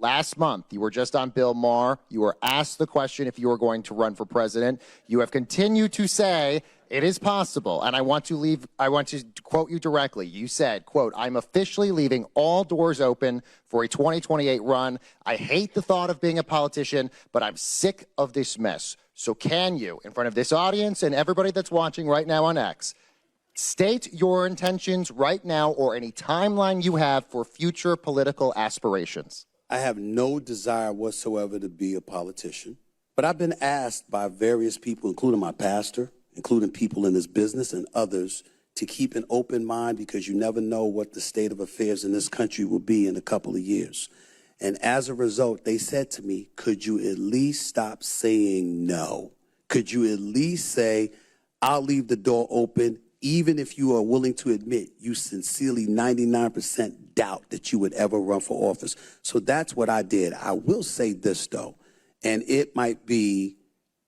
last month. You were just on Bill Maher. You were asked the question if you were going to run for president. You have continued to say it is possible. And I want to quote you directly. You said, quote, "I'm officially leaving all doors open for a 2028 run. I hate the thought of being a politician, but I'm sick of this mess." So can you, in front of this audience and everybody that's watching right now on X, state your intentions right now or any timeline you have for future political aspirations? I have no desire whatsoever to be a politician, but I've been asked by various people, including my pastor, including people in this business and others, to keep an open mind because you never know what the state of affairs in this country will be in a couple of years. And as a result, they said to me, could you at least stop saying no? Could you at least say, I'll leave the door open, even if you are willing to admit you sincerely 99% doubt that you would ever run for office. So that's what I did. I will say this, though, and it might be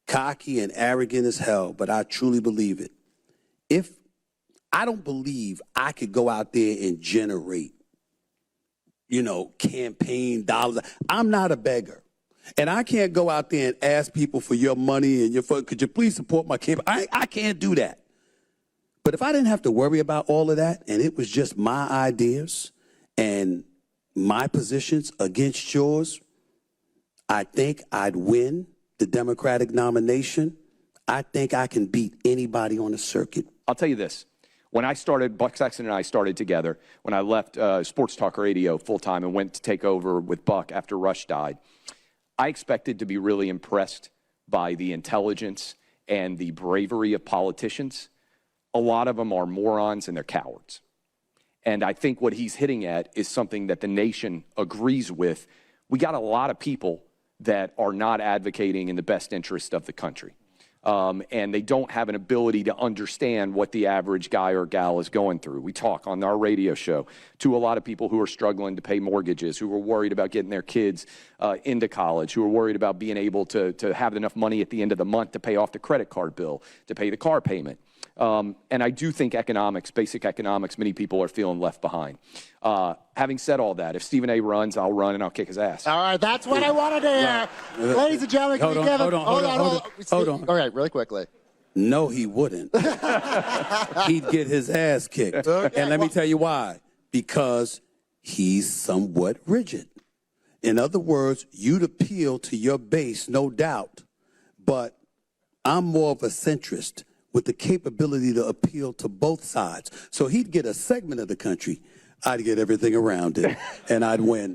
cocky and arrogant as hell, but I truly believe it. If I don't believe I could go out there and generate, campaign dollars. I'm not a beggar. And I can't go out there and ask people for your money and could you please support my campaign? I can't do that. But if I didn't have to worry about all of that and it was just my ideas and my positions against yours, I think I'd win the Democratic nomination. I think I can beat anybody on the circuit. I'll tell you this. When I started, Buck Sexton and I started together, when I left Sports Talk Radio full-time and went to take over with Buck after Rush died, I expected to be really impressed by the intelligence and the bravery of politicians. A lot of them are morons and they're cowards. And I think what he's hitting at is something that the nation agrees with. We got a lot of people that are not advocating in the best interest of the country. And they don't have an ability to understand what the average guy or gal is going through. We talk on our radio show to a lot of people who are struggling to pay mortgages, who are worried about getting their kids into college, who are worried about being able to have enough money at the end of the month to pay off the credit card bill, to pay the car payment. And I do think economics, basic economics, many people are feeling left behind. Having said all that, if Stephen A. runs, I'll run and I'll kick his ass. All right, that's what I wanted to hear. Ladies and gentlemen, can we give him... Hold on. All right, really quickly. No, he wouldn't. He'd get his ass kicked. Okay, and let me tell you why. Because he's somewhat rigid. In other words, you'd appeal to your base, no doubt. But I'm more of a centrist with the capability to appeal to both sides. So he'd get a segment of the country. I'd get everything around it, and I'd win.